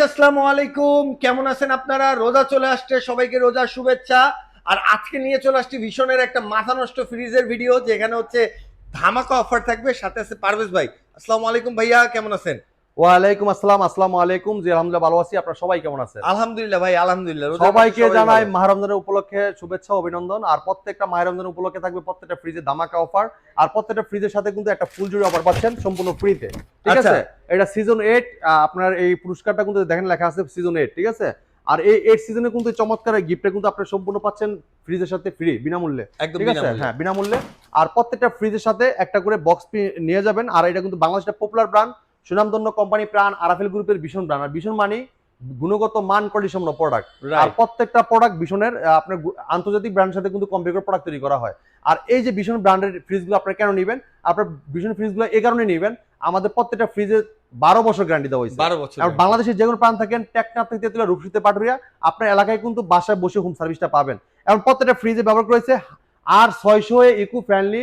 আসসালামু আলাইকুম, কেমন আছেন আপনারা? রোজা চলে আসছে, সবাইকে রোজার শুভেচ্ছা। আর আজকে নিয়ে চলে আসছি ভীষণের একটা মাথা নষ্ট ফ্রিজের ভিডিও, যেখানে হচ্ছে ধামাকা অফার থাকবে। সাথে আছে পারভেজ ভাই। আসসালামু আলাইকুম ভাইয়া, কেমন আছেন? ওয়ালাইকুম আসসালাম। আসসালামু আলাইকুম। জি আলহামদুলিল্লাহ ভালো আছি। আপনারা সবাই কেমন আছেন? আলহামদুলিল্লাহ ভাই, আলহামদুলিল্লাহ। রোজার পাশে সবাইকে সবাই জানাই ভালো। মাহ রমজানের উপলক্ষে শুভেচ্ছা অভিনন্দন। আর প্রত্যেকটা মাহ রমজানের উপলক্ষে থাকবে প্রত্যেকটা ফ্রিজে ধামাকা অফার। আর প্রত্যেকটা ফ্রিজের সাথে কিন্তু একটা ফুল জুড়ি অফার পাচ্ছেন সম্পূর্ণ ফ্রিতে। ঠিক আচ্ছা। আছে? এটা সিজন 8। আপনার এই পুরস্কারটা কিন্তু দেখেন লেখা আছে সিজন 8। ঠিক আছে? আর এই 8 সিজনে কিন্তু চমৎকার এই গিফটটা কিন্তু আপনি সম্পূর্ণ পাচ্ছেন ফ্রিজের সাথে ফ্রি বিনামূল্যে। একদম ঠিক আছে? বিনামূল্যে। হ্যাঁ, বিনামূল্যে। আর প্রত্যেকটা ফ্রিজের সাথে একটা করে বক্স নিয়ে যাবেন। আর এটা কিন্তু বাংলাদেশের পপুলার ব্র্যান্ড, সুনামধন্য কোম্পানি প্রাণ আরাফেল গ্রুপের ভীষণ ব্র্যান্ড। আর ভীষণ মানি গুণগত মান কোয়ালিটিসম্পন্ন প্রোডাক্ট। আর রাইট। প্রত্যেকটা প্রোডাক্ট ভীষণের আপনার আন্তর্জাতিক ব্র্যান্ডের সাথে কিন্তু কম্পেয়ার করে প্রোডাক্ট তৈরি করা হয়। আর এই যে ভীষণ ব্র্যান্ডের ফ্রিজগুলো আপনারা কেন নেবেন? আপনার ভীষণ ফ্রিজগুলো এই কারণে নেবেন, আমাদের প্রত্যেকটা ফ্রিজে 12 বছর গ্যারান্টি দেওয়া হয়েছে। 12 বছর। আর বাংলাদেশের যে কোনো প্রান্ত থাকেন, টেকনাফ থেকে তেতুলিয়া, রূপসীতে, পাটুরিয়া, আপনার এলাকায় কিন্তু বাসায় বসে হোম সার্ভিসটা পাবেন। এবং প্রত্যেকটা ফ্রিজে ব্যবহার করেছে আর 600 ইকো ফ্রেন্ডলি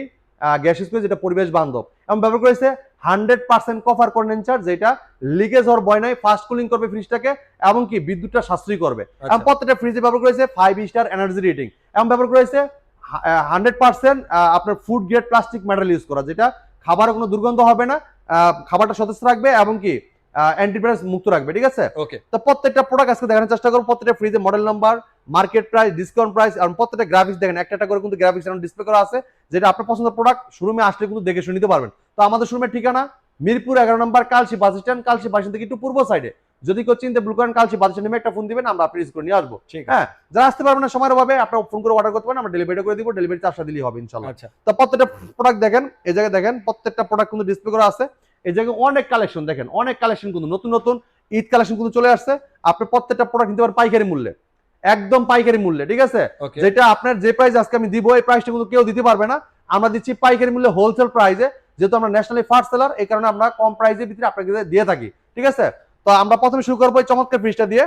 গ্যাস স্টোভ, যেটা পরিবেশ বান্ধব। এবং ব্যবহার করেছে 100% কপার কন্ডেন্সার, যেটা লিকেজ হওয়ার ভয় নাই, ফাস্ট কুলিং করবে ফ্রিজটাকে, এবং কি বিদ্যুৎটা সাশ্রয়ী করবে। এবং প্রত্যেকটা ফ্রিজে ব্যবহার করেছে 5 স্টার এনার্জি রেটিং। এবং ব্যবহার করেছে 100% আপনার food grade plastic material use করা, যেটা খাবারের কোনো দুর্গন্ধ হবে না, খাবারটা সতেজ রাখবে এবং কি অ্যান্টিভাইরাস মুক্ত রাখবে। ঠিক আছে? ওকে। তো প্রত্যেকটা প্রোডাক্ট আজকে দেখানোর চেষ্টা করবো। প্রত্যেকটা ফ্রিজে model number, market price, discount price, এবং প্রত্যেকটা গ্রাফিক্স দেখেন, একটা করে কিন্তু গ্রাফিক্স ডিসপ্লে করা আছে, যেটা আপনার পছন্দের প্রোডাক্ট শোরুমে আসলে কিন্তু দেখে শুনে নিতে পারবেন। তো আমাদের শোরুমের ঠিকানা মিরপুর 11 নম্বর Kalshi bus stand, Kalshi bus stand থেকে একটু পূর্ব সাইডে। যদি কেউ চিনতে ভুল করেন, কালসি বাস স্ট্যান্ড একটা ফোন দিবেন, আমরা ফ্রিজ করে নিয়ে আসবো। হ্যাঁ, যারা আসতে পারবেন না সময়ের অভাবে, আপনারা ফোন করে অর্ডার করতে পারেন, আমরা ডেলিভারি করে দিব। ডেলিভারি চার্জটা দিলেই হবে ইনশাআল্লাহ। আচ্ছা। তো প্রত্যেকটা প্রোডাক্ট দেখেন, এই জায়গায় দেখেন প্রত্যেকটা প্রোডাক্ট কিন্তু ডিসপ্লে করা আছে। এই জায়গায় অনেক কালেকশন দেখেন, অনেক কালেকশন কিন্তু নতুন নতুন ঈদ কালেকশন কিন্তু চলে আসছে। আপনি প্রত্যেকটা প্রোডাক্ট নিতে পারেন পাইকারি মূল্যে, একদম পাইকারি মূল্যে। ঠিক আছে? যেটা আপনার যে প্রাইস আজকে আমি দিব, এই প্রাইসটা কিন্তু কেউ দিতে পারবে না। আমরা দিচ্ছি পাইকারি মূল্যে, হোলসেল প্রাইসে। যেহেতু আমরা ন্যাশনালি ফার্স্ট সেলার, এই কারণে আমরা কম প্রাইসের ভিতরে আপনাকে দিয়ে থাকি। ঠিক আছে? তো আমরা প্রথমে শুরু করবো এই চমৎকার ফ্রিজটা দিয়ে।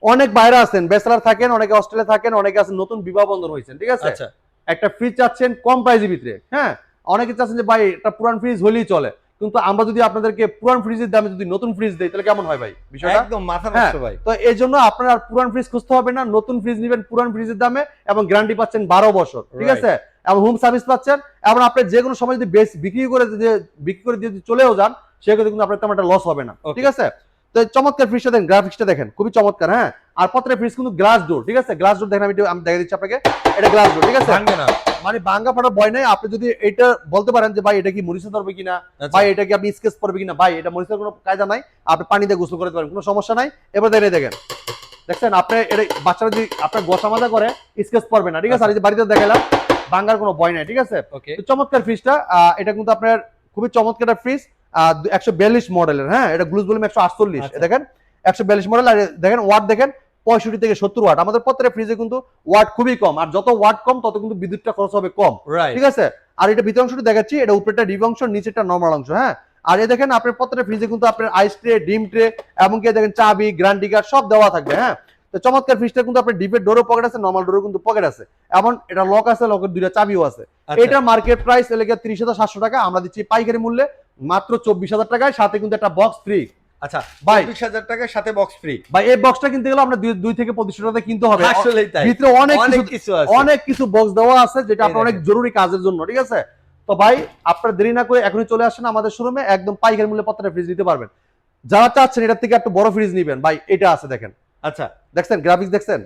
অনেক বাইরে আছেন, ব্যাচেলার থাকেন, অনেকে অস্ট্রেলিয়া থাকেন, অনেকে আছেন নতুন বিবাহ বন্ধন হয়েছেন। ঠিক আছে? আচ্ছা। একটা ফ্রিজ চাচ্ছেন কম প্রাইসের ভিতরে। হ্যাঁ, অনেকে চাচ্ছেন যে ভাই একটা পুরান ফ্রিজ হলেই চলে, কিন্তু আমরা যদি আপনাদেরকে পুরান ফ্রিজের দামে যদি নতুন ফ্রিজ দেই, তাহলে কেমন হয় ভাই বিষয়টা? একদম মাথা হ্যাঁ, নষ্ট ভাই। তো এই জন্য আপনার আর পুরান ফ্রিজ খুঁজতে হবে না, নতুন ফ্রিজ নেবেন পুরান ফ্রিজের দামে, এবং গ্যারান্টি পাচ্ছেন 12 বছর। ঠিক আছে? এবং হোম সার্ভিস পাচ্ছেন। এবং আপনি যে কোনো সময় যদি বিক্রি করে যদি চলেও যান, সেক্ষেত্রে কিন্তু আপনার তেমন একটা লস হবে না। ঠিক আছে? তো চমৎকার ফ্রিজটা দেখেন, গ্রাফিক্সটা দেখেন, খুবই চমৎকার। হ্যাঁ, আর প্রত্যেকটা ফ্রিজ কিন্তু গ্লাস ডোর। ঠিক আছে? গ্লাস ডোর দেখেন, আমি দেখে দিচ্ছি আপনাকে। এটা গ্লাস ডোর। ঠিক আছে? ভাঙবে না। মানে ভাঙ্গা ফাটার ভয় নাই। আপনি যদি এটা বলতে পারেন যে ভাই এটা কি মরিচা ধরবে কিনা, ভাই এটা কি আপনি স্কেচ করবে কিনা, ভাই এটা মরিচার কোনো কায়দা নাই, আপনি পানি দিয়ে গোসল করতে পারেন, কোনো সমস্যা নাই। এবার দেখেন, দেখছেন আপনি এটা বাচ্চারা যদি আপনার গোসা মাজা করে, স্কেচ করবে না। ঠিক আছে? আর এই যে বাড়িতে দেখালাম, ভাঙ্গার কোনো ভয় নাই। ঠিক আছে? তো চমৎকার ফ্রিজটা, এটা কিন্তু আপনার খুবই চমৎকার একটা ফ্রিজ, 142 মডেলের। হ্যাঁ, এটা গ্লুজ ভলিউম 148। দেখেন 142 মডেল। আর দেখেন ওয়াট দেখেন 65 থেকে 70 ওয়াট। আমাদের প্রত্যেকটা ফ্রিজে কিন্তু ওয়াট খুবই কম, আর যত ওয়াট কম তত কিন্তু বিদ্যুৎটা খরচ হবে কম। ঠিক আছে? আর এটা ভিতর অংশটি দেখাচ্ছি, এটা উপরেটা ডিপ অংশ, নিচেটা নরমাল অংশ। হ্যাঁ, আর এই দেখেন আপনার প্রত্যেকটা ফ্রিজে কিন্তু আপনার আইস ট্রে, ডিম ট্রে, এবং কি দেখেন চাবি, গ্যারান্টি কার্ড সব দেওয়া থাকবে। হ্যাঁ, তো চমৎকার ফ্রিজটা কিন্তু আপনার ডিপের ডোরও পকেট আছে, নরমাল ডোরও কিন্তু পকেট আছে, এবং এটা লক আছে, লকের দুইটা চাবিও আছে। এটা মার্কেট প্রাইস এলাকা 30,700 টাকা, আমরা দিচ্ছি পাইকারি মূল্যে মাত্র 24,000 টাকায়, সাথে কিন্তু একটা বক্স ফ্রি। আচ্ছা ভাই 24,000 টাকার সাথে বক্স ফ্রি ভাই, এই বক্সটা কিনতে গেলে আমরা 2 থেকে 25 টাকা কিনতে হবে। আসলেই তাই। ভিতরে অনেক কিছু বক্স দেওয়া আছে, যেটা আপনার অনেক জরুরি কাজের জন্য। ঠিক আছে? তো ভাই আপনারা দেরি না করে এখনই চলে আসেন আমাদের শোরুমে, একদম পাইকারি মূল্যে প্রত্যেকটা ফ্রিজ নিতে পারবেন। যারা চাচ্ছেন এটার থেকে একটু বড় ফ্রিজ নেবেন, ভাই এটা আছে দেখেন। আচ্ছা। দেখছেন গ্রাফিক্স দেখছেন,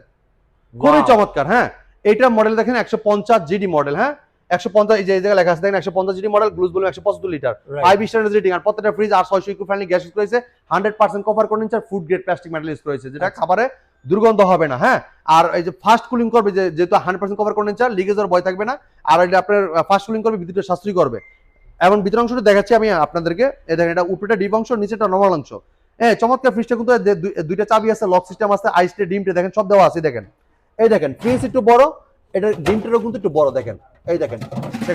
খুবই চমৎকার। হ্যাঁ, এইটা মডেল দেখেন 150 জিডি মডেল। হ্যাঁ, 150, এই যে জায়গায় লেখা আছে দেখেন 150 জিডি মডেল, গ্লুজ ভলিউম 175 লিটার, 5 স্টার রেটিং। আর প্রত্যেকটা ফ্রিজ আর 600 ইকো ফ্রেন্ডলি গ্যাস ইউজ করেছে, 100% copper condenser, food grade plastic metal use করেছে, যেটা খাবারে দুর্গন্ধ হবে না। হ্যাঁ, আর এই যে ফাস্ট কুলিং করবে, যেহেতু 100% কপার কন্ডেন্সার, লিকেজের ভয় থাকবে না। আর এটা আপনার ফাস্ট কুলিং করবে, বিদ্যুৎ সাশ্রয়ী করবে। এবং ভিতর অংশটা দেখাচ্ছি আমি আপনাদেরকে, এই দেখেন এটা উপরেটা ডিপ অংশ, নিচেটা নরমাল অংশ। হ্যাঁ, চমৎকার ফ্রিজটা কিন্তু দুইটা চাবি আছে, লক সিস্টেম আছে, আইস ট্রে, ডিম ট্রে দেখেন সব দেওয়া আছে। দেখেন এই দেখেন ফ্রিজ একটু বড়, এটা ডিম ট্রেও কিন্তু একটু বড়। দেখেন এই দেখেন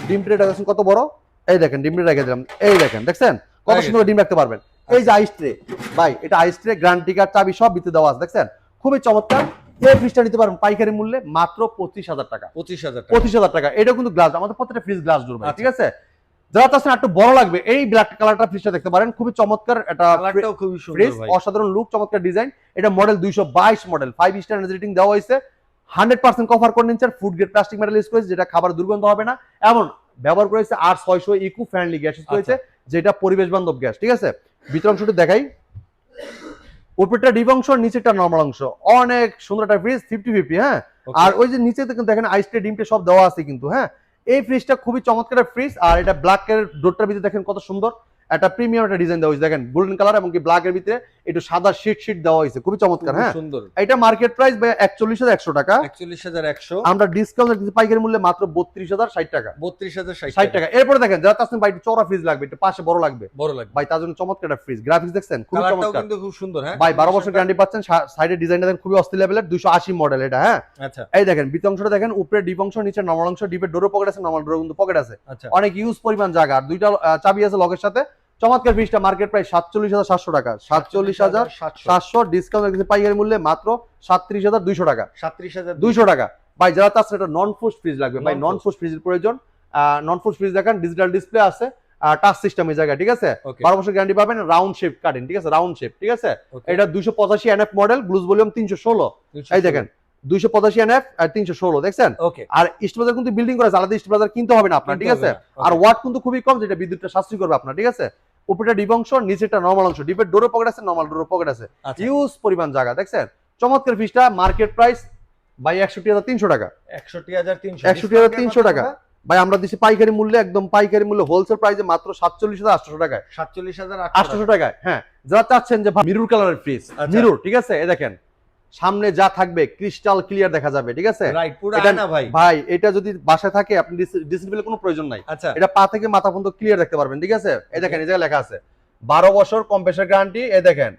ডিম ট্রেটা দেখেন কত বড়। এই দেখেন ডিম ট্রে রেখে দিলাম, এই দেখেন দেখছেন কত সুন্দর ডিম রাখতে পারবেন। এই যে আইস ট্রে, ভাই এটা আইস ট্রে, গ্যারান্টি কার্ড, চাবি সব ভিতরে দেওয়া আছে। দেখছেন খুবই চমৎকার। এই ফ্রিজটা নিতে পারবেন পাইকারি মূল্যে মাত্র 25,000 টাকা। 25,000 টাকা। 25,000 টাকা। এটা কিন্তু গ্লাস, আমাদের প্রত্যেকটা ফ্রিজ গ্লাস ডোর। ঠিক আছে? যারা চাচ্ছেন একটু বড় লাগবে এই ব্ল্যাক কালারটা ফ্রিজটা দেখতে পারেন, খুবই চমৎকার একটা কালারটাও খুবই সুন্দর ফ্রিজ, ভাই। অসাধারণ লুক, চমৎকার ডিজাইন। এটা model 222 model, 5 star energy rating দেওয়া হয়েছে, 100% cover condenser, food grade plastic metal use করেছে, যেটা খাবার দুর্গন্ধ হবে না এমন ব্যবহার করেছে। আর 600 ইকো ফ্রেন্ডলি গ্যাস ইউজ করেছে, যেটা পরিবেশ বান্ধব গ্যাস, ঠিক আছে। ভিতর অংশটা দেখাই, উপরটা ডিপ অংশ, নিচেটা নরমাল অংশ, অনেক সুন্দর একটা ফ্রিজ, 50-50, হ্যাঁ। আর ওই যে নিচে দেখেন আইসটে ডিমটে সব দেওয়া আছে কিন্তু, হ্যাঁ। এই ফ্রিজটা খুবই চমৎকার ফ্রিজ। আর এটা ব্ল্যাক এর ডোরটার ভিতরে দেখেন কত সুন্দর একটা প্রিমিয়াম একটা ডিজাইন দেওয়া হয়েছে, দেখেন গোল্ডেন কালার এবং কি ব্ল্যাক এর ভিতরে একটু সাদা শীট দেওয়া হয়েছে, খুবই চমৎকার, হ্যাঁ সুন্দর। এটা মার্কেট প্রাইস 41,100 টাকা, 41,100, আমরা ডিসকাউন্ট দিচ্ছি পাইকারি মূল্যে মাত্র 32,060 টাকা, 32,060 টাকা। এরপরে দেখেন যারা চাচ্ছেন ভাই একটু চওড়া ফ্রিজ লাগবে, একটু পাশে বড় লাগবে বড় লাগবে ভাই, তার জন্য চমৎকার একটা ফ্রিজ, গ্রাফিক্স দেখছেন খুবই কালারটাও চমৎকার কিন্তু খুব সুন্দর, হ্যাঁ ভাই, 12 বছর গ্যারান্টি পাচ্ছেন। সাইডে ডিজাইনটা দেখেন খুবই অস্থির লেভেলের, 280 মডেল এটা, হ্যাঁ। আচ্ছা এই দেখেন ভিতর অংশটা দেখেন, উপরে ডিপ অংশ, নিচে নরমাল অংশ, ডিপের ডোরও পকেট আছে, নরমাল ডোরও কিন্তু পকেট আছে, আচ্ছা অনেক ইউজ পরিমাণ জায়গা, আর দুইটা চাবি আছে লকের সাথে। চমৎকার ফ্রিজটা মার্কেট প্রাইস 47,700 টাকা, 47,700, ডিসকাউন্ট রেখেছে পাইকারি মূল্যে মাত্র 37,200 টাকা, 37,200 টাকা। ভাই যারা চাচ্ছেন একটা নন ফুড ফ্রিজ লাগবে ভাই, নন Non-frost। ফুড ফ্রিজের প্রয়োজন, নন ফুড ফ্রিজ দেখেন, ডিজিটাল ডিসপ্লে আছে, টাচ সিস্টেম এই জায়গায়, ঠিক আছে। Okay. 12 বছর গ্যারান্টি পাবেন, রাউন্ড শেপ কাটিং, ঠিক আছে, রাউন্ড শেপ, ঠিক আছে। Okay. এটা 285 এনএফ মডেল, গ্লুজ ভলিউম 316, এই দেখেন 285 এনএফ আর 316 দেখছেন। ওকে আর স্টেবিলাইজার কিন্তু বিল্ডিং করা আছে, আলাদা স্টেবিলাইজার কিনতে হবে না আপনার, ঠিক আছে। আর ওয়াট কিন্তু খুবই কম, যেটা বিদ্যুৎটা সাশ্রয় করবে আপনার, ঠিক আছে। উপরেটা ডিপ অংশ, নিচেটা নরমাল অংশ, ডিপের ডোরও পকেট আছে, নরমাল ডোরও পকেট আছে, ইউজ পরিমাণ জায়গা দেখছেন। চমৎকার ফ্রিজটা মার্কেট প্রাইস ভাই 61,300 টাকা, 61,300 টাকা ভাই, আমরা দিচ্ছি পাইকারি মূল্যে, একদম পাইকারি মূল্যে হোলসেল প্রাইসে মাত্র 47,800 টাকায়, 47,800 টাকায়, হ্যাঁ। যারা চাচ্ছেন যে মিরর কালারের ফ্রিজ, মিরর, ঠিক আছে, এই দেখেন সামনে যা থাকবে ক্রিস্টাল ক্লিয়ার দেখা যাবে, ঠিক আছে। রাইট পুরো এটা আয়না ভাই। ভাই এটা যদি বাসায় থাকে আপনি ডিসপ্লে কোনো প্রয়োজন নাই, আচ্ছা এটা পা থেকে মাথা পর্যন্ত ক্লিয়ার দেখতে পারবেন, ঠিক আছে। এই দেখেন এই জায়গায় লেখা আছে 12 বছর কম্প্রেসার গ্যারান্টি, এই দেখেন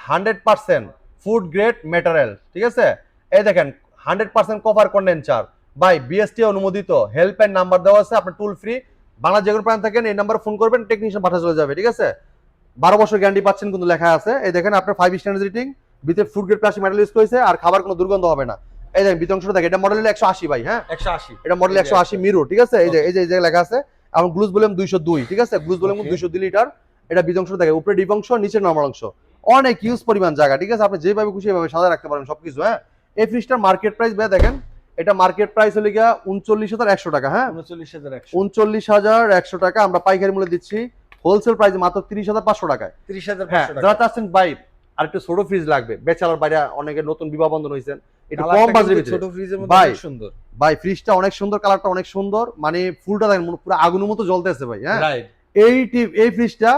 100% ফুড গ্রেড ম্যাটেরিয়াল, ঠিক আছে। এই দেখেন 100% কভার কন্ডেন্সার, ভাই বিএসটি অনুমোদিত, হেল্পলাইন নাম্বার দেওয়া আছে, আপনি টুল ফ্রি, বাংলা যে কোনো প্রান্ত থাকেন এই নাম্বারে ফোন করবেন, টেকনিশিয়ান পাঠা চলে যাবে, ঠিক আছে। 12 বছর গ্যারান্টি পাচ্ছেন কিন্তু লেখা আছে। এই দেখেন আপনার 5 স্টার রেটিং, ভিতরে food grade plastic metal use করেছে, আর খাবার কোনো দুর্গন্ধ হবে না। এই দেখেন ভিতর অংশটা দেখেন, এটা মডেল 180 ভাই, হ্যাঁ 180, এটা মডেল 180 মিরো, ঠিক আছে। এই যে এই যে লেখা আছে, এবং গ্লুজ ভলিউম 202, ঠিক আছে, গ্লুজ ভলিউম 202 লিটার। এটা ভিতর অংশটা দেখেন, উপরে ডিপ অংশ, নিচে নরমাল অংশ, অনেক ইউজ পরিমাণ জায়গা, ঠিক আছে। আপনি যেভাবে খুশি এভাবে সাজায় রাখতে পারেন সবকিছু, হ্যাঁ। এই ফ্রিজটার মার্কেট প্রাইস ভাই দেখেন, এটা মার্কেট প্রাইস হলো গিয়া 39,100 টাকা, হ্যাঁ 39,100 টাকা, আমরা পাইকারি মূল্যে দিচ্ছি হোলসেল প্রাইসে মাত্র 30,500 টাকায়, 30,500 যারা টাকা। চাচ্ছেন ভাই আর একটু ছোট ফ্রিজ লাগবে, বেচালার বাইরে অনেকে নতুন বিবাহ বন্ধন হয়েছেন, একটু কম বাজেটের ভিতরে, ছোট ফ্রিজের মধ্যে ভাই, অনেক সুন্দর, ভাই ফ্রিজটা অনেক সুন্দর, কালারটা অনেক সুন্দর, মানে ফুলটা দেখেন পুরো আগুনের মতো জ্বলতেছে ভাই, হ্যাঁ। রাইট এই ফ্রিজটা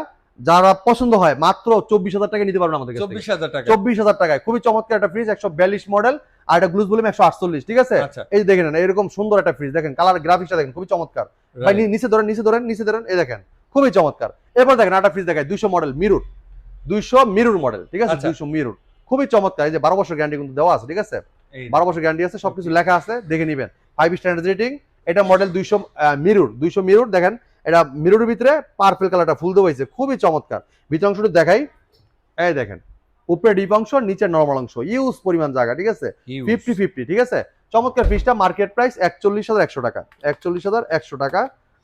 যারা পছন্দ হয় মাত্র 24,000 টাকা নিতে পারবেন আমাদের কাছে, 24,000 টাকা, 24,000 টাকায়, খুবই চমৎকার একটা ফ্রিজ, 142 মডেল, আর এটা গ্লুজ ভলিউম 148, ঠিক আছে। আচ্ছা এই যে দেখেন এরকম সুন্দর একটা ফ্রিজ, দেখেন কালার গ্রাফিক্সটা দেখেন খুবই চমৎকার ভাই, নিচে ধরেন নিচে ধরেন নিচে ধরেন, এই দেখেন খুবই চমৎকার। এরপর দেখেন একটা ফ্রিজ দেখায় 200 মডেল মিরর, 200 মিরর মডেল, ঠিক আছে, 200 মিরর, খুবই চমৎকার। এই যে 12 বছর গ্যারান্টি কিন্তু দেওয়া আছে, ঠিক আছে, 12 বছর গ্যারান্টি আছে, সবকিছু লেখা আছে, দেখে নিবেন। 5 স্টার রেটিং, এটা মডেল 200 মিরর, 200 মিরর, দেখেন এটা মিররের ভিতরে পার্পল কালারটা ফুল দেওয়া হয়েছে, খুবই চমৎকার। ভিতর অংশটা দেখাই, এই দেখেন উপরে ডিপ অংশ, নিচে নরমাল অংশ, ইউজ পরিমাণ জায়গা, ঠিক আছে, 50-50, ঠিক আছে। চমৎকার ফ্রিজটা মার্কেট প্রাইস 41,100 টাকা, 41,100 টাকা,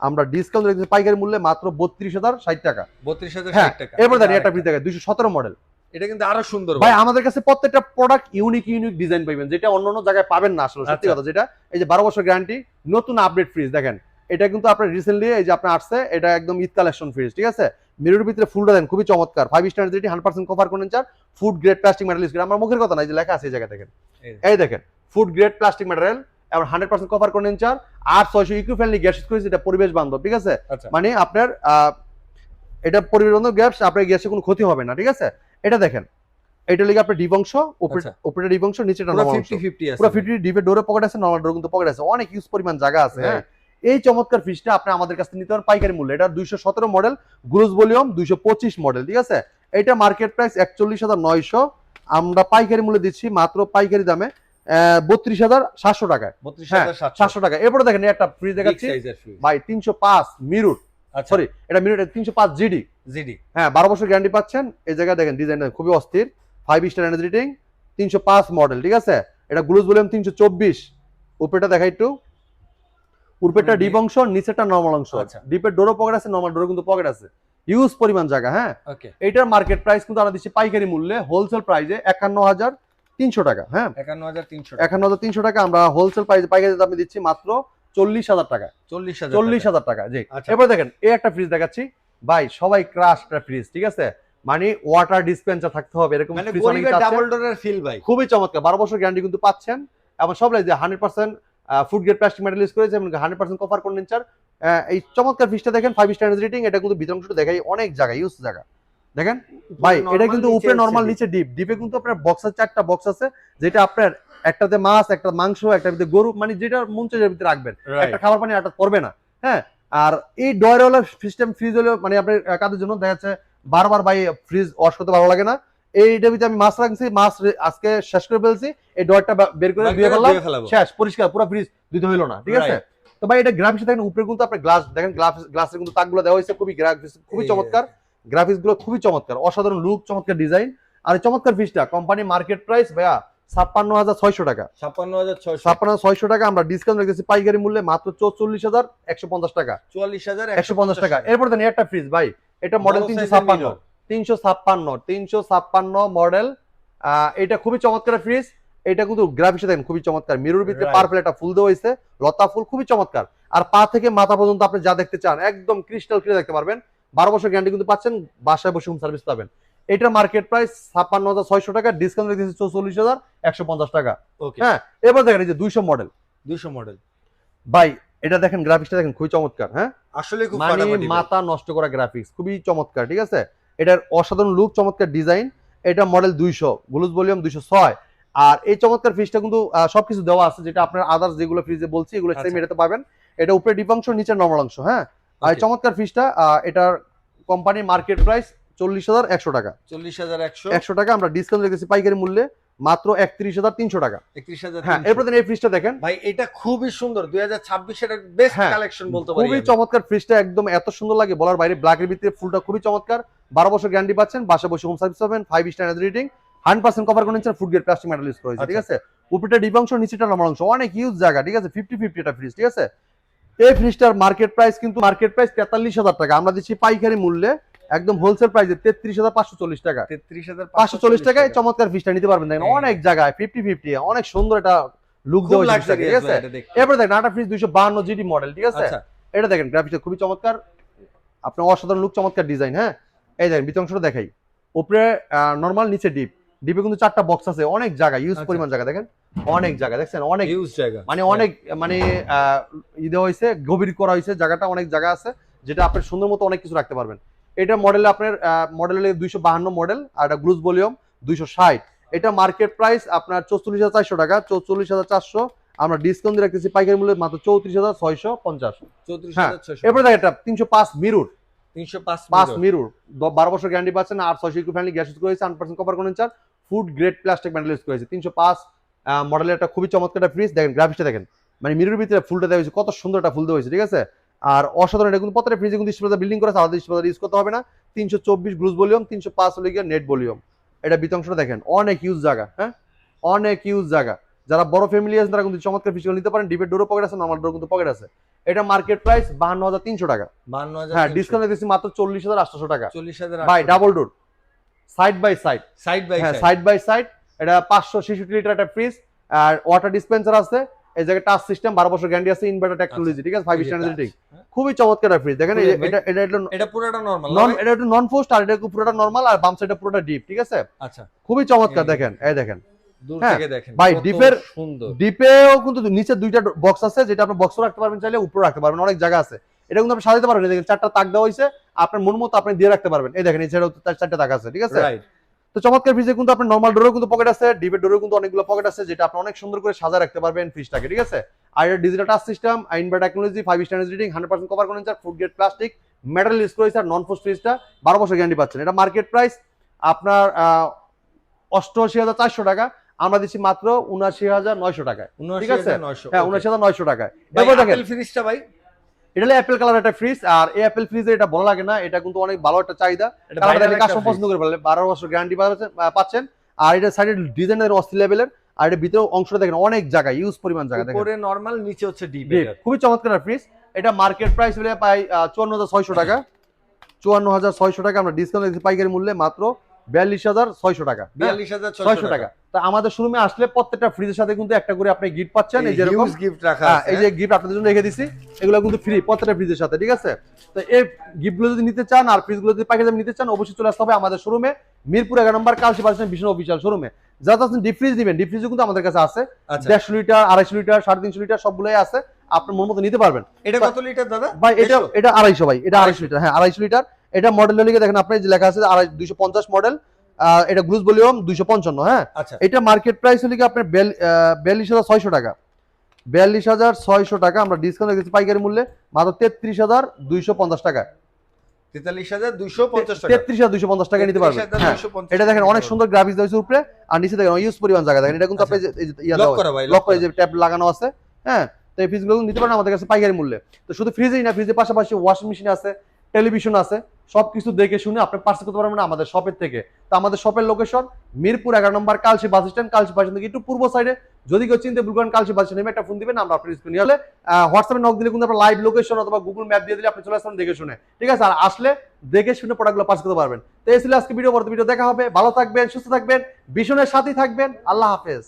আমরা ডিসকাউন্ট রেখেছি পাইকারি মূল্যে মাত্র 32,060 টাকা, 32,060 টাকা। এরপর দেখেন একটা ফ্রিজ দেখায় 217 মডেল, এটা কিন্তু আরো সুন্দর ভাই। আমাদের কাছে প্রত্যেকটা প্রোডাক্ট ইউনিক ডিজাইন পাবেন, যেটা অন্য জায়গায় পাবেন না আসলে, সত্যি কথা যেটা। এই যে 12 বছর গ্যারান্টি, নতুন আপডেট ফ্রিজ দেখেন, এটা কিন্তু আপনার রিসেন্টলি এই যে আপনার আসছে, এটা একদম ঈদ কালেকশন ফ্রিজ, ঠিক আছে। মিররের ভিতরে ফুলটা দেন খুবই চমৎকার, 5 star rating, 100% cover condenser, food grade plastic material use করে, আমার মুখের কথা না, এই যে লেখা আছে এই জায়গা দেখেন, এই দেখেন ফুড গ্রেড প্লাস্টিক ম্যাটেরিয়াল এবং 100% কভার কন্ডেন্সার, আর 600 ইকো ফ্রেন্ডলি গ্যাস ইউজ করেছে, এটা পরিবেশ বান্ধব, ঠিক আছে। মানে আপনার এটা পরিবেশ বান্ধব গ্যাস, আপনার গ্যাসে কোনো ক্ষতি হবে না, ঠিক আছে। এটা দেখেন, এটা লিখে আপনার ডিপ অংশ, উপরে ডিপ অংশ, নিচেটা নরমাল অংশ, পুরো 50 ডিপের ডোরে পকেট আছে, নরমাল ডোরে কিন্তু পকেট আছে, অনেক ইউজ পরিমাণ জায়গা আছে, হ্যাঁ। এই চমৎকার ফ্রিজটা আপনি আমাদের কাছে নিতে পারেন পাইকারি মূল্যে, এটা 217 মডেল, গ্লুজ ভলিউম 225 মডেল, ঠিক আছে। এটা মার্কেট প্রাইস 41,900, আমরা পাইকারি মূল্যে দিচ্ছি মাত্র পাইকারি দামে 32,700 টাকায়, 700 টাকা। এরপরে দেখেন একটা ফ্রিজ দেখাচ্ছি ভাই, 305 মিরর, সরি এটা মিরর 305 জিডি, হ্যাঁ 12 বছর গ্যারান্টি পাচ্ছেন। এই জায়গায় দেখেন ডিজাইনটা খুবই অস্থির, 5 স্টার এনার্জি রেটিং, 305 মডেল, ঠিক আছে। এটা গ্লুজ ভলিউম 324, উপরেটা দেখাই একটু, উপরেরটা ডিপ অংশ, নিচেরটা নরমাল অংশ। আচ্ছা। ডিপের ডোরও পকেট আছে, নরমাল ডোরও কিন্তু পকেট আছে, ইউজ পরিমাণ জায়গা। হ্যাঁ, ওকে, এটার মার্কেট প্রাইস কিন্তু আমরা দিচ্ছি পাইকারি মূল্যে হোলসেল প্রাইসে 51,300 টাকা। হ্যাঁ, 51,300 51,300 টাকা আমরা হোলসেল প্রাইসে পাইকারি দামে দিচ্ছি মাত্র 40,000 টাকা। 40,000 40,000 টাকা জি। আচ্ছা। এবার দেখেন এই একটা ফ্রিজ দেখাচ্ছি ভাই, সবাই ক্রাশ একটা ফ্রিজ, ঠিক আছে, মানে ওয়াটার ডিসপেন্সার থাকতে হবে এরকম মানে ফ্রিজ অনেক গরিবের আছে। ডাবল ডোরের ফিল ভাই, খুবই চমৎকার, 12 বছর গ্যারান্টি কিন্তু পাচ্ছেন, এবং সব যে 100% food grade plastic metal use করেছে এবং 100% কপার কন্ডেন্সার। এই চমৎকার ফ্রিজটা দেখেন, 5 স্টার রেটিং। এটা কিন্তু ভিতর অংশটা দেখাই অনেক জায়গা, ইউজ জায়গা দেখেন ভাই। এটা কিন্তু উপরে নরমাল, নিচে ডিপ। ডিপে কিন্তু আপনার বক্স আছে, 4টা বক্স আছে, যেটা আপনার একটাতে মাছ, একটা মাংস, একটা ভিতরে গরু, মানে যেটা মন চায় ভিতরে রাখবেন, একটা খাবার পানি আটা পড়বে না। হ্যাঁ, আর এই ডয়ারওয়ালা সিস্টেম ফ্রিজ হলো মানে আপনার কাদের জন্য দেখা যাচ্ছে বারবার ভাই ফ্রিজ ওয়াশ করতে ভালো লাগে না। এইটার ভিতরে আমি মাছ রাখছি, মাছ আজকে শেষ করে ফেলছি, এই ডয়ারটা বের করে ধুয়ে ফেললাম, শেষ, পরিষ্কার, পুরো ফ্রিজ ধুতে হইলো না, ঠিক আছে। তো ভাই এটা গ্রাফিক্স দেখেন, উপরে কিন্তু আপনার গ্লাস দেখেন, গ্লাসের কিন্তু তাকগুলো দেওয়া হয়েছে, খুবই গ্রাফিক্স খুবই চমৎকার, গ্রাফিক্স গুলো খুবই চমৎকার, অসাধারণ লুক, চমৎকার ডিজাইন। আর এই চমৎকার ফ্রিজটা কোম্পানি মার্কেট প্রাইস ভাইয়া 56,600 টাকা। 56,600 টাকা আমরা ডিসকাউন্ট রেখেছি পাইকারি মূল্যে মাত্র 44,150 টাকা। 150 টাকা। এরপর দেন একটা ফ্রিজ ভাই, এটা মডেল 356 মডেল। এটা খুবই চমৎকার ফ্রিজ। এটা কিন্তু গ্রাফিক্স দেখেন খুবই চমৎকার, মিরর ভিতরে পার্পল একটা ফুল দেওয়া হয়েছে, লতা ফুল, খুবই চমৎকার। আর পা থেকে মাথা পর্যন্ত আপনি যা দেখতে চান একদম ক্রিস্টাল ক্লিয়ার দেখতে পারবেন। 12 বছর গ্যারান্টি কিন্তু পাচ্ছেন, বাসায় বসে হোম সার্ভিস পাবেন। এটার মার্কেট প্রাইস 56,600 টাকা, ডিসকাউন্ট রেখেছি 44,150 টাকা। হ্যাঁ, এবার দেখেন এই যে 200 মডেল ভাই, এটা দেখেন গ্রাফিক্সটা দেখেন খুবই চমৎকার। হ্যাঁ, আসলে খুব মানে ফাটাফাটি ভাই। মাথা নষ্ট করা গ্রাফিক্স, খুবই চমৎকার, ঠিক আছে। এটার অসাধারণ লুক, চমৎকার ডিজাইন। এটা মডেল 200, গ্লুজ ভলিউম 206। আর এই চমৎকার ফ্রিজটা কিন্তু সবকিছু দেওয়া আছে, যেটা আপনার আদার্স যেগুলো ফ্রিজে বলছি এগুলো সেম এটাতে পাবেন। এটা উপরে ডিপ অংশ, নিচে নরমাল অংশ। হ্যাঁ, আর এই চমৎকার ফ্রিজটা এটার কোম্পানি মার্কেট প্রাইস 40,100 টাকা। 40,100 টাকা আমরা ডিসকাউন্ট রেখেছি পাইকারি মূল্যে মাত্র 31,300 টাকা। 31,300। হ্যাঁ, এরপর এই ফ্রিজটা দেখেন ভাই, এটা খুবই সুন্দর, 2026 এর বেস্ট হ্যাঁ, কালেকশন বলতে পারি। খুবই চমৎকার ফ্রিজটা, একদম এত সুন্দর লাগে বলার বাইরে। ব্ল্যাকের ভিতরে ফুলটা খুবই চমৎকার, 12 বছর গ্যারান্টি পাচ্ছেন, বাসা বসে হোম সার্ভিস পাবেন, 5 star rating, 100% cover condenser, food grade plastic metal use করেছে, ঠিক আছে। উপরেটা ডিপ অংশ, নিচেটা নরমাল অংশ, অনেক ইউজ জায়গা, ঠিক আছে। 50-50 এটা ফ্রিজ, ঠিক আছে। এই ফ্রিজটার মার্কেট প্রাইস কিন্তু 43,000 টাকা, আমরা দিচ্ছি পাইকারি মূল্যে একদম হোলসেল প্রাইসে 33,540 টাকা। 540 টাকায় চমৎকার ফ্রিজটা নিতে পারবেন। দেখেন অনেক জায়গায় 50-50, অনেক সুন্দর এটা লুক দেওয়া হয়েছে, ঠিক আছে। এরপর দেখেন আটা ফ্রিজ 252 জিডি মডেল, ঠিক আছে। এটা দেখেন গ্রাফিক্সটা খুবই চমৎকার, আপনার অসাধারণ লুক, চমৎকার ডিজাইন। হ্যাঁ, এই দেখেন ভিতর অংশটা দেখাই, উপরে নরমাল, নিচে ডিপ। ডিপে কিন্তু 4টা বক্স আছে, অনেক জায়গা, ইউজ পরিমাণ জায়গা দেখেন, অনেক জায়গা দেখছেন, অনেক ইউজ জায়গা, মানে অনেক মানে দেওয়া হয়েছে, গভীর করা হয়েছে জায়গাটা, অনেক জায়গা আছে, যেটা আপনি সুন্দর মতো অনেক কিছু রাখতে পারবেন। এটা মডেলে আপনার মডেলের 252 মডেল, আর এটা গ্লুজ ভলিউম 260। এটা মার্কেট প্রাইস আপনার 44,400 টাকা। 44,400 আমরা ডিসকাউন্ট দিয়ে রাখতেছি পাইকারি মূল্যে মাত্র 34,650। হ্যাঁ, এরপরে দেখেন এটা 305 মিরর, 305 মিরর, 12 বছর গ্যারান্টি পাচ্ছেন, আর 600 ইকো ফ্রেন্ডলি গ্যাস ইউজ করেছে, 100% copper condenser, food grade plastic metal use করেছে। 305 মডেলের একটা খুবই চমৎকার একটা ফ্রিজ। দেখেন গ্রাফিক্সটা দেখেন, মানে মিররের ভিতরে ফুলটা দেওয়া হয়েছে, কত সুন্দর একটা ফুল দেওয়া হয়েছে, ঠিক আছে। আর অসাধারণ, এটা কিন্তু প্রত্যেকটা ফ্রিজে কিন্তু ডিসপ্লে বিল্ডিং করা আছে, আলাদা ডিসপ্লে ইউজ করতে হবে না। 324 গ্লুজ ভলিউম, 305 হলো গিয়ে নেট ভলিউম। এটা ভিতর অংশটা দেখেন, অনেক ইউজ জায়গা। হ্যাঁ, অনেক ইউজ জায়গা। যারা বড় ফ্যামিলি আছে তারা কিন্তু চমৎকার ফ্রিজ নিতে পারেন। ডিপের ডোরও পকেট আছে, নরমাল ডোর কিন্তু পকেট আছে। এটা মার্কেট প্রাইস 52,300 টাকা। 52,000। হ্যাঁ, ডিসকাউন্ট দিচ্ছি মাত্র 40,800 টাকা। 40,000 ভাই, double door, side by side, হ্যাঁ, সাইড বাই সাইড। এটা 566 লিটার একটা ফ্রিজ, আর ওয়াটার ডিসপেন্সার আছে, এই জায়গায় টাচ সিস্টেম, 12 বছর গ্যারান্টি আছে, ইনভার্টার টেকনোলজি, ঠিক আছে, 5 স্টার রেটিং। খুবই চমৎকার একটা ফ্রিজ দেখেন। এটা পুরোটা নরমাল, এটা একটু নন ফোস্ট, আর এটা পুরোটা নরমাল, আর বাম সাইডটা পুরোটা ডিপ, ঠিক আছে। আচ্ছা, খুবই চমৎকার দেখেন, এই দেখেন দূর হ্যাঁ, থেকে দেখেন ভাই, কত ডিপের সুন্দর। ডিপেও কিন্তু নিচে 2টা বক্স আছে, যেটা আপনি বক্সও রাখতে পারবেন, চাইলে উপরে রাখতে পারবেন, অনেক জায়গা আছে। এটা কিন্তু আপনি সাজাতে পারবেন, দেখেন 4টা তাক দেওয়া হয়েছে, আপনার মন মতো আপনি দিয়ে রাখতে পারবেন। এই দেখেন এই ছেড়েও 4টা তাক আছে, ঠিক আছে। তো চমৎকার ফ্রিজে কিন্তু আপনার নরমাল ডোরেও কিন্তু পকেট আছে, ডিপের ডোরেও কিন্তু অনেকগুলো পকেট আছে, যেটা আপনি অনেক সুন্দর করে সাজা রাখতে পারবেন ফ্রিজটাকে, ঠিক আছে। আর এটা digital touch system, inverter technology, 5 star rating, 100% cover condenser, food grade plastic metal use করেছে, আর নন ফোস্ট ফ্রিজটা 12 বছর গ্যারান্টি পাচ্ছেন। এটা মার্কেট প্রাইস আপনার 88,400 টাকা, আমরা দিচ্ছি মাত্র 79,900 টাকায়, ঠিক আছে। হ্যাঁ, 79,900 টাকায়। এবার দেখেন ফ্রিজটা ভাই, এটা হলো অ্যাপেল কালার একটা ফ্রিজ, আর এই অ্যাপেল ফ্রিজে এটা ভালো লাগে না, এটা কিন্তু অনেক ভালো একটা চাহিদা, কাস্টমার পছন্দ করে ফেলে। 12 বছর গ্যারান্টি পাচ্ছেন, আর এটা সাইডের ডিজাইনের অস্থির লেভেলের, আর এর ভিতরে অংশটা দেখেন অনেক জায়গা, ইউজ পরিমাণ জায়গা দেখেন, উপরে নরমাল, নিচে হচ্ছে ডিপ। খুবই চমৎকার ফ্রিজ। এটা মার্কেট প্রাইস হলে পাই 54,600 টাকা, 54,600 টাকা। আমরা ডিসকাউন্ট দিচ্ছি পাইকারি মূল্যে মাত্র 42,600 টাকা, 42,600 টাকা। তা আমাদের শোরুমে আসলে প্রত্যেকটা ফ্রিজের সাথে কিন্তু একটা করে আপনি গিফট পাচ্ছেন, এই যেরকম গিফট রাখা আছে। এই যে গিফট আপনাদের জন্য রেখে দিছি, এগুলো কিন্তু ফ্রি প্রত্যেকটা ফ্রিজের সাথে, ঠিক আছে? তো এই গিফটগুলো যদি নিতে চান আর ফ্রিজগুলো যদি পাইকারি দামে নিতে চান, অবশ্যই চলে আসতে হবে আমাদের শোরুমে, মিরপুর 11 নম্বর কালসি বাজার ভীষণ অফিসিয়াল শোরুমে। যারা আপনি ডিপ ফ্রিজ দিবেন, ডিপ ফ্রিজও কিন্তু আমাদের কাছে আছে, 150 লিটার, 250 লিটার, 350 লিটার সবগুলোই আছে, আপনার মন মতো নিতে পারবেন। এটা কত লিটার দাদা ভাই? এটা 250 ভাই, এটা 250 লিটার, হ্যাঁ 250 লিটার। এটা মডেল লিখে দেখেন আপনি, যে লেখা আছে 250 মডেল, এটা গ্লুজ ভলিউম 255, হ্যাঁ। এটা মার্কেট প্রাইস হলো কি আপনার 42,600 টাকা, 42,600 টাকা। আমরা ডিসকাউন্ট রেখেছি পাইকারি মূল্যে মাত্র 33,250 টাকা, 43,250 টাকা, 33,250 টাকা নিতে পারবেন। হ্যাঁ, এটা দেখেন অনেক সুন্দর গ্রাফিক্স দেওয়া হয়েছে উপরে, আর নিচে দেখেন ইউজ পরিমাণ জায়গা দেখেন। এটা কিন্তু আপনি লক করে যে ট্যাব লাগানো আছে, হ্যাঁ। তো এই ফ্রিজগুলো নিতে পারেন আমাদের কাছে পাইকারি মূল্যে। তো শুধু ফ্রিজেই না, ফ্রিজের পাশাপাশি ওয়াশিং মেশিন আছে, টেলিভিশন আছে, সবকিছু দেখে শুনে আপনি পার্সেল করতে পারবেন আমাদের শপের থেকে। তো আমাদের শপের লোকেশন মিরপুর 11 নম্বর Kalshi bus stand, Kalshi bus stand থেকে একটু পূর্ব সাইডে। যদি কেউ চিনতে ভুল করেন, কালসি বাস স্ট্যান্ডে একটা ফোন দিবেন, আমরা আপনার স্ক্রিনে নিয়ে হলে হোয়াটসঅ্যাপে নক দিলে কিন্তু আপনার লাইভ লোকেশন অথবা গুগল ম্যাপ দিয়ে দিলে আপনি চলে আসবেন দেখে শুনে, ঠিক আছে? আর আসলে দেখে শুনে প্রোডাক্টগুলো পার্সেল করতে পারবেন। তো এই ছিল আজকে ভিডিও, পরবর্তী ভিডিও দেখা হবে। ভালো থাকবেন, সুস্থ থাকবেন, ভীষণের সাথেই থাকবেন। আল্লাহ হাফেজ।